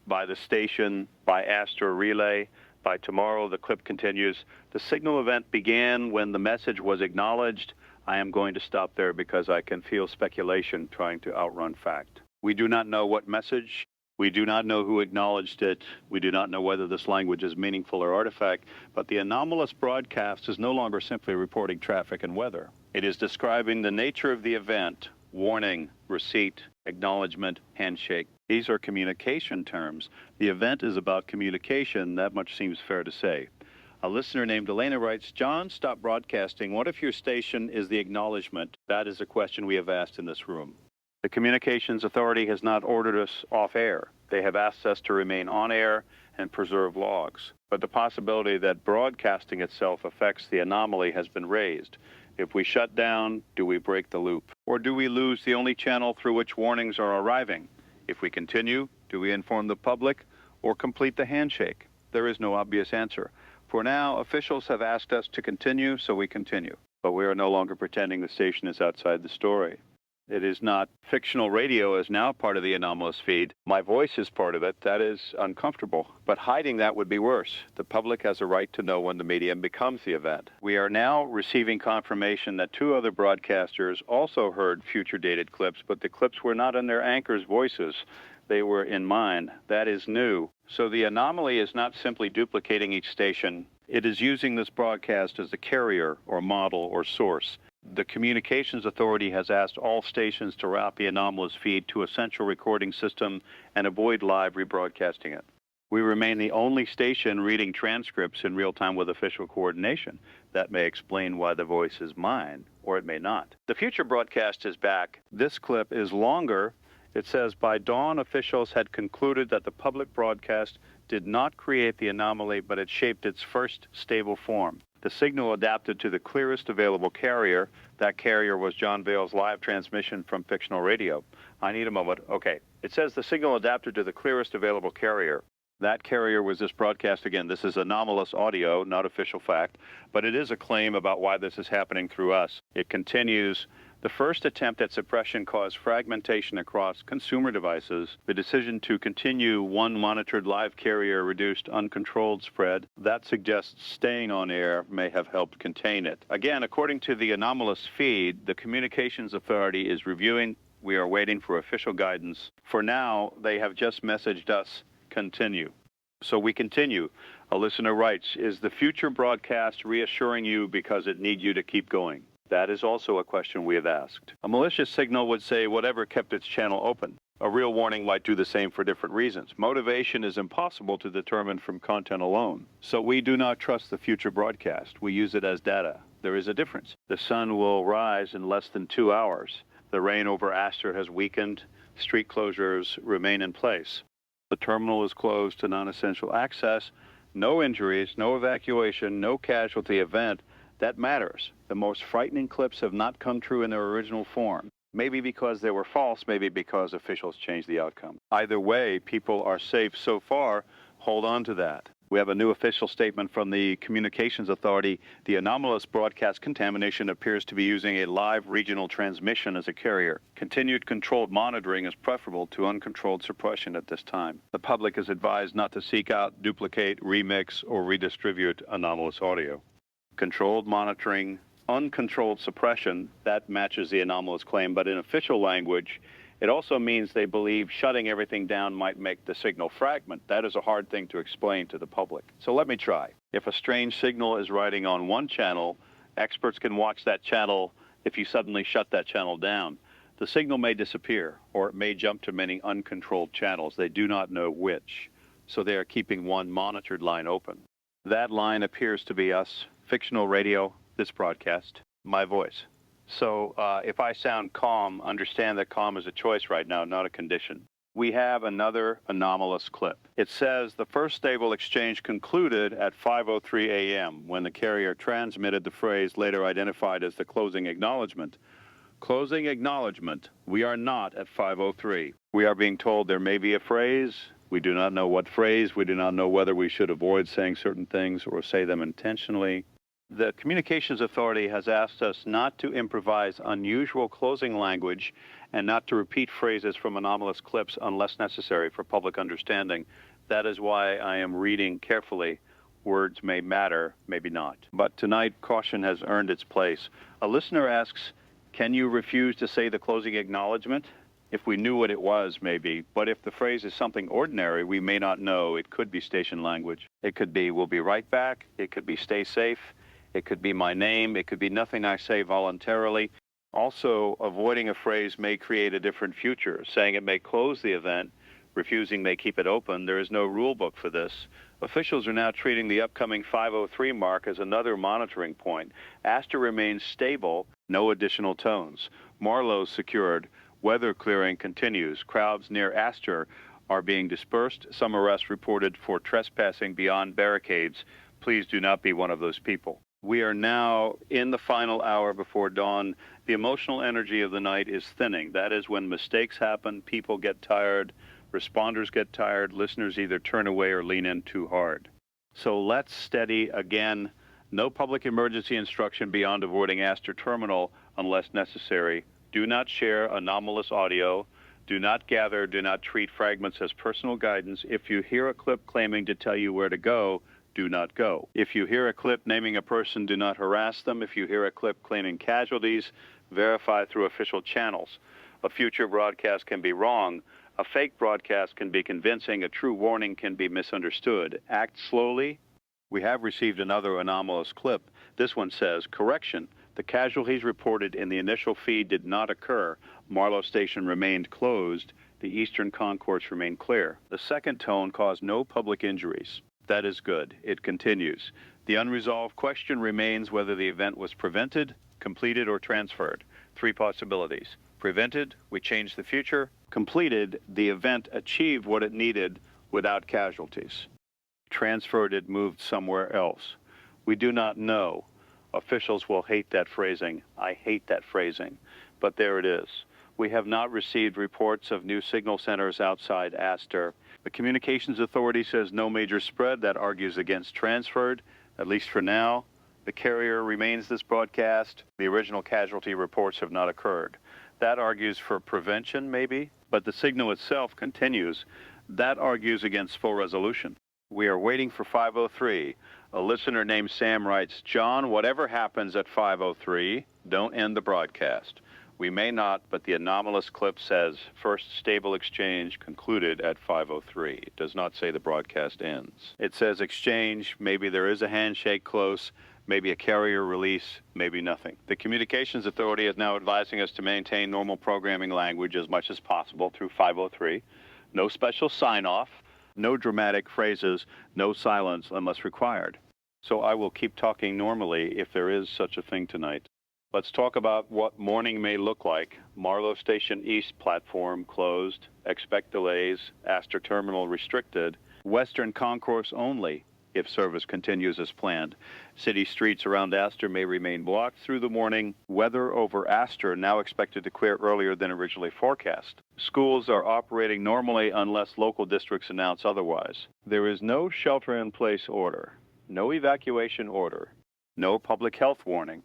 by the station, by Aster Relay. By tomorrow, the clip continues. The signal event began when the message was acknowledged. I am going to stop there because I can feel speculation trying to outrun fact. We do not know what message. We do not know who acknowledged it. We do not know whether this language is meaningful or artifact, but the anomalous broadcast is no longer simply reporting traffic and weather. It is describing the nature of the event, warning, receipt, acknowledgement, handshake. These are communication terms. The event is about communication. That much seems fair to say. A listener named Elena writes, John, stop broadcasting. What if your station is the acknowledgement? That is a question we have asked in this room. The Communications Authority has not ordered us off air. They have asked us to remain on air and preserve logs. But the possibility that broadcasting itself affects the anomaly has been raised. If we shut down, do we break the loop? Or do we lose the only channel through which warnings are arriving? If we continue, do we inform the public or complete the handshake? There is no obvious answer. For now, officials have asked us to continue, so we continue. But we are no longer pretending the station is outside the story. It is not. Fictional radio is now part of the anomalous feed. My voice is part of it. That is uncomfortable. But hiding that would be worse. The public has a right to know when the medium becomes the event. We are now receiving confirmation that two other broadcasters also heard future dated clips, but the clips were not in their anchors' voices. They were in mine. That is new. So the anomaly is not simply duplicating each station. It is using this broadcast as a carrier or model or source. The Communications Authority has asked all stations to route the anomalous feed to a central recording system and avoid live rebroadcasting it. We remain the only station reading transcripts in real time with official coordination. That may explain why the voice is mine, or it may not. The future broadcast is back. This clip is longer. It says, by dawn, officials had concluded that the public broadcast did not create the anomaly, but it shaped its first stable form. The signal adapted to the clearest available carrier. That carrier was Jon Vale's live transmission from Fictional Radio. I need a moment. Okay. It says the signal adapted to the clearest available carrier. That carrier was this broadcast. Again, this is anomalous audio, not official fact, but it is a claim about why this is happening through us. It continues. The first attempt at suppression caused fragmentation across consumer devices. The decision to continue one monitored live carrier reduced uncontrolled spread. That suggests staying on air may have helped contain it. Again, according to the anomalous feed, the Communications Authority is reviewing. We are waiting for official guidance. For now, they have just messaged us, continue. So we continue. A listener writes, is the future broadcast reassuring you because it needs you to keep going? That is also a question we have asked. A malicious signal would say whatever kept its channel open. A real warning might do the same for different reasons. Motivation is impossible to determine from content alone. So we do not trust the future broadcast. We use it as data. There is a difference. The sun will rise in less than 2 hours. The rain over Aster has weakened. Street closures remain in place. The terminal is closed to non-essential access. No injuries, no evacuation, no casualty event. That matters. The most frightening clips have not come true in their original form. Maybe because they were false, maybe because officials changed the outcome. Either way, people are safe so far. Hold on to that. We have a new official statement from the Communications Authority. The anomalous broadcast contamination appears to be using a live regional transmission as a carrier. Continued controlled monitoring is preferable to uncontrolled suppression at this time. The public is advised not to seek out, duplicate, remix, or redistribute anomalous audio. Controlled monitoring, uncontrolled suppression, that matches the anomalous claim, but in official language, it also means they believe shutting everything down might make the signal fragment. That is a hard thing to explain to the public. So let me try. If a strange signal is riding on one channel, experts can watch that channel. If you suddenly shut that channel down, the signal may disappear, or it may jump to many uncontrolled channels. They do not know which. So they are keeping one monitored line open. That line appears to be us, Fictional Radio, this broadcast, my voice. So if I sound calm, understand that calm is a choice right now, not a condition. We have another anomalous clip. It says the first stable exchange concluded at 5:03 a.m. when the carrier transmitted the phrase later identified as the closing acknowledgement. Closing acknowledgement, we are not at 5:03. We are being told there may be a phrase. We do not know what phrase. We do not know whether we should avoid saying certain things or say them intentionally. The Communications Authority has asked us not to improvise unusual closing language and not to repeat phrases from anomalous clips unless necessary for public understanding. That is why I am reading carefully. Words may matter, maybe not. But tonight, caution has earned its place. A listener asks, can you refuse to say the closing acknowledgement? If we knew what it was, maybe. But if the phrase is something ordinary, we may not know. It could be station language. It could be, we'll be right back. It could be, stay safe. It could be my name. It could be nothing I say voluntarily. Also, avoiding a phrase may create a different future. Saying it may close the event, refusing may keep it open. There is no rule book for this. Officials are now treating the upcoming 5:03 mark as another monitoring point. Aster remains stable, no additional tones. Marlow secured. Weather clearing continues. Crowds near Aster are being dispersed. Some arrests reported for trespassing beyond barricades. Please do not be one of those people. We are now in the final hour before dawn. The emotional energy of the night is thinning. That is when mistakes happen, people get tired, responders get tired, listeners either turn away or lean in too hard. So let's steady again. No public emergency instruction beyond avoiding Aster Terminal unless necessary. Do not share anomalous audio. Do not gather, do not treat fragments as personal guidance. If you hear a clip claiming to tell you where to go, do not go. If you hear a clip naming a person, do not harass them. If you hear a clip claiming casualties, verify through official channels. A future broadcast can be wrong. A fake broadcast can be convincing. A true warning can be misunderstood. Act slowly. We have received another anomalous clip. This one says, correction, the casualties reported in the initial feed did not occur. Marlow Station remained closed. The eastern concourse remained clear. The second tone caused no public injuries. That is good. It continues. The unresolved question remains whether the event was prevented, completed, or transferred. Three possibilities. Prevented, we changed the future. Completed, the event achieved what it needed without casualties. Transferred, it moved somewhere else. We do not know. Officials will hate that phrasing. I hate that phrasing. But there it is. We have not received reports of new signal centers outside Aster. The Communications Authority says no major spread. That argues against transferred, at least for now. The carrier remains this broadcast. The original casualty reports have not occurred. That argues for prevention, maybe, but the signal itself continues. That argues against full resolution. We are waiting for 5:03. A listener named Sam writes, John, whatever happens at 5:03, don't end the broadcast. We may not, but the anomalous clip says first stable exchange concluded at 5:03. It does not say the broadcast ends. It says exchange, maybe there is a handshake close, maybe a carrier release, maybe nothing. The Communications Authority is now advising us to maintain normal programming language as much as possible through 5:03. No special sign-off, no dramatic phrases, no silence unless required. So I will keep talking normally if there is such a thing tonight. Let's talk about what morning may look like. Marlow Station East platform closed. Expect delays. Aster Terminal restricted. Western concourse only. if service continues as planned. City streets around Aster may remain blocked through the morning. Weather over Aster now expected to clear earlier than originally forecast. Schools are operating normally unless local districts announce otherwise. There is no shelter-in-place order, no evacuation order, no public health warning.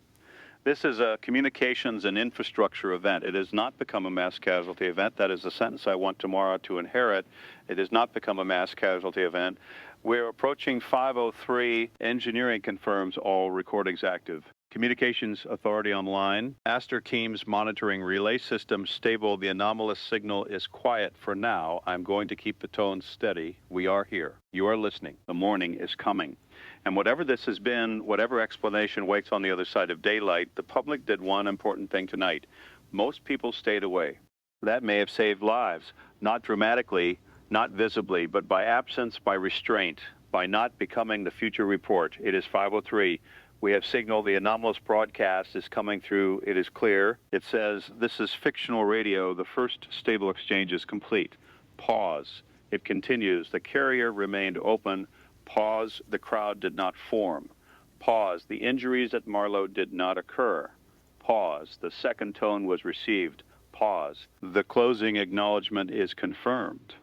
This is a communications and infrastructure event. It has not become a mass casualty event. That is the sentence I want tomorrow to inherit. It has not become a mass casualty event. We're approaching 5:03. Engineering confirms all recordings active. Communications Authority online. Aster teams monitoring relay system stable. The anomalous signal is quiet for now. I'm going to keep the tone steady. We are here. You are listening. The morning is coming. And whatever this has been, whatever explanation waits on the other side of daylight, the public did one important thing tonight. Most people stayed away. That may have saved lives, not dramatically, not visibly, but by absence, by restraint, by not becoming the future report. It is 5:03. We have signaled the anomalous broadcast is coming through. It is clear. It says, this is fictional radio. The first stable exchange is complete. Pause. It continues. The carrier remained open. Pause. The crowd did not form. Pause. The injuries at Marlow did not occur. Pause. The second tone was received. Pause. The closing acknowledgement is confirmed.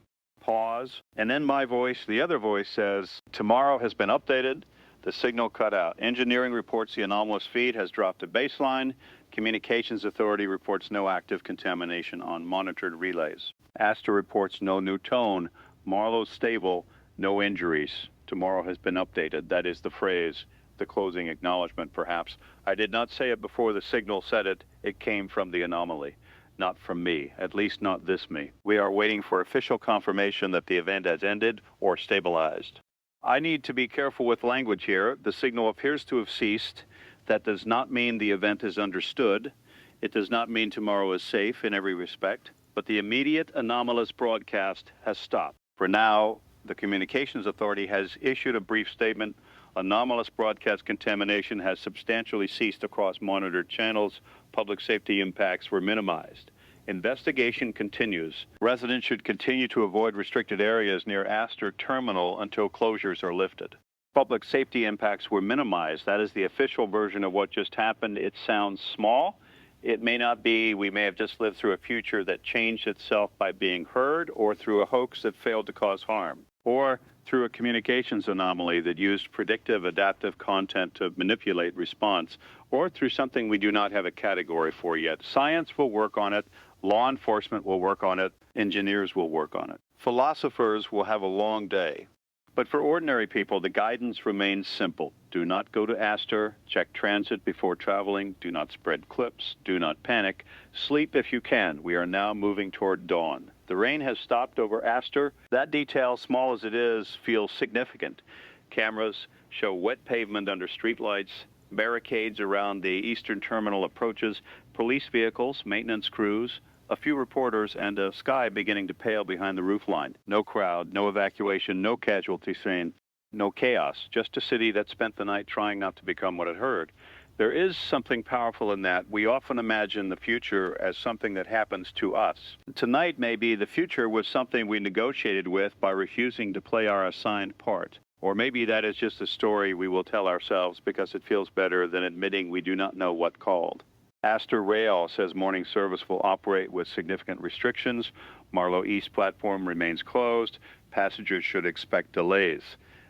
Pause. And then my voice, the other voice says, tomorrow has been updated. The signal cut out. Engineering reports the anomalous feed has dropped to baseline. Communications Authority reports no active contamination on monitored relays. Aster reports no new tone. Marlow stable, no injuries. Tomorrow has been updated. That is the phrase, the closing acknowledgement perhaps. I did not say it before the signal said it. It came from the anomaly, not from me, at least not this me. We are waiting for official confirmation that the event has ended or stabilized. I need to be careful with language here. The signal appears to have ceased. That does not mean the event is understood. It does not mean tomorrow is safe in every respect, but the immediate anomalous broadcast has stopped. For now, the Communications Authority has issued a brief statement. Anomalous broadcast contamination has substantially ceased across monitored channels. Public safety impacts were minimized. Investigation continues. Residents should continue to avoid restricted areas near Aster Terminal until closures are lifted. Public safety impacts were minimized. That is the official version of what just happened. It sounds small. It may not be. We may have just lived through a future that changed itself by being heard, or through a hoax that failed to cause harm, or through a communications anomaly that used predictive, adaptive content to manipulate response, or through something we do not have a category for yet. Science will work on it. Law enforcement will work on it. Engineers will work on it. Philosophers will have a long day. But for ordinary people, the guidance remains simple. Do not go to Aster. Check transit before traveling. Do not spread clips. Do not panic. Sleep if you can. We are now moving toward dawn. The rain has stopped over Aster. That detail, small as it is, feels significant. Cameras show wet pavement under streetlights, barricades around the eastern terminal approaches, police vehicles, maintenance crews, a few reporters, and a sky beginning to pale behind the roofline. No crowd, no evacuation, no casualty scene, no chaos, just a city that spent the night trying not to become what it heard. There is something powerful in that. We often imagine the future as something that happens to us. Tonight, maybe the future was something we negotiated with by refusing to play our assigned part. Or maybe that is just a story we will tell ourselves because it feels better than admitting we do not know what called. Aster Rail says morning service will operate with significant restrictions. Marlow East platform remains closed. Passengers should expect delays.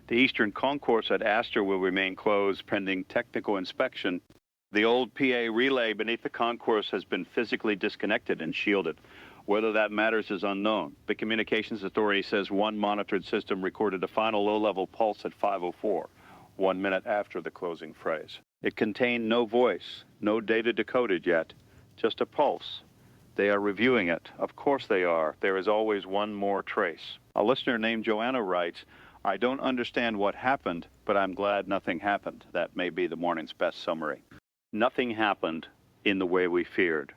The eastern concourse at Aster will remain closed pending technical inspection. The old PA relay beneath the concourse has been physically disconnected and shielded. Whether that matters is unknown. The Communications Authority says one monitored system recorded a final low-level pulse at 5:04, 1 minute after the closing phrase. It contained no voice, no data decoded yet, just a pulse. They are reviewing it. Of course they are. There is always one more trace. A listener named Joanna writes, I don't understand what happened, but I'm glad nothing happened. That may be the morning's best summary. Nothing happened in the way we feared.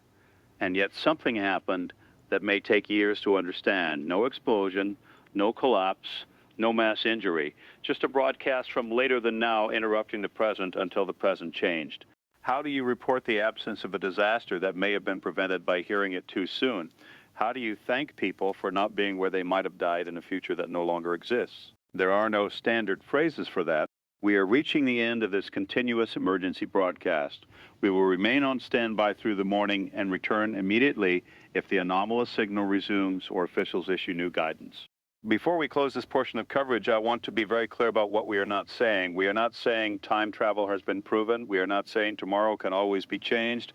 And yet something happened that may take years to understand. No explosion, no collapse, no mass injury, just a broadcast from later than now interrupting the present until the present changed. How do you report the absence of a disaster that may have been prevented by hearing it too soon? How do you thank people for not being where they might have died in a future that no longer exists? There are no standard phrases for that. We are reaching the end of this continuous emergency broadcast. We will remain on standby through the morning and return immediately if the anomalous signal resumes or officials issue new guidance. Before we close this portion of coverage, I want to be very clear about what we are not saying. We are not saying time travel has been proven. We are not saying tomorrow can always be changed.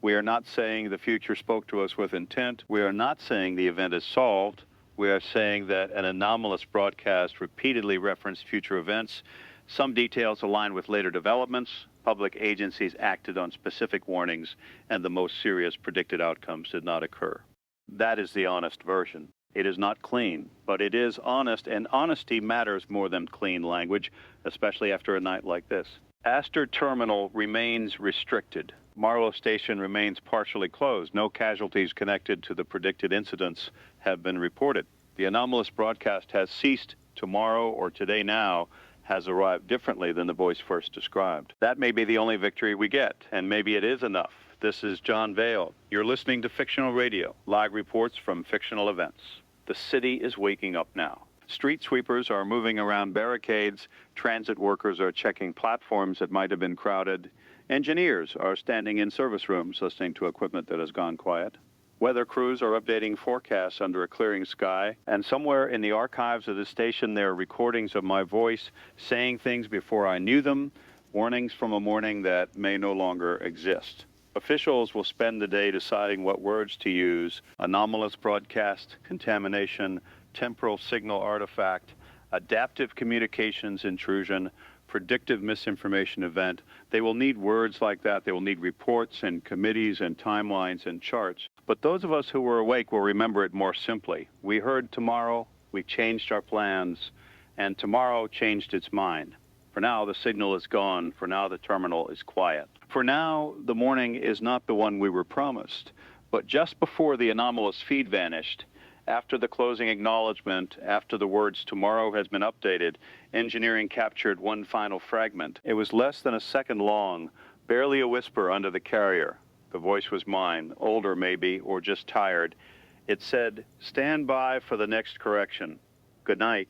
We are not saying the future spoke to us with intent. We are not saying the event is solved. We are saying that an anomalous broadcast repeatedly referenced future events. Some details align with later developments. Public agencies acted on specific warnings, and the most serious predicted outcomes did not occur. That is the honest version. It is not clean, but it is honest, and honesty matters more than clean language, especially after a night like this. Aster Terminal remains restricted. Marlow Station remains partially closed. No casualties connected to the predicted incidents have been reported. The anomalous broadcast has ceased. Tomorrow or today now has arrived differently than the voice first described. That may be the only victory we get, and maybe it is enough. This is Jon Vale. You're listening to Fictional Radio, live reports from fictional events. The city is waking up now. Street sweepers are moving around barricades. Transit workers are checking platforms that might have been crowded. Engineers are standing in service rooms listening to equipment that has gone quiet. Weather crews are updating forecasts under a clearing sky. And somewhere in the archives of the station, there are recordings of my voice saying things before I knew them, warnings from a morning that may no longer exist. Officials will spend the day deciding what words to use: anomalous broadcast, contamination, temporal signal artifact, adaptive communications intrusion, predictive misinformation event. They will need words like that. They will need reports and committees and timelines and charts. But those of us who were awake will remember it more simply. We heard tomorrow, we changed our plans, and tomorrow changed its mind. For now, the signal is gone. For now, the terminal is quiet. For now, the morning is not the one we were promised. But just before the anomalous feed vanished, after the closing acknowledgement, after the words "tomorrow has been updated," engineering captured one final fragment. It was less than a second long, barely a whisper under the carrier. The voice was mine, older maybe, or just tired. It said, "Stand by for the next correction. Good night."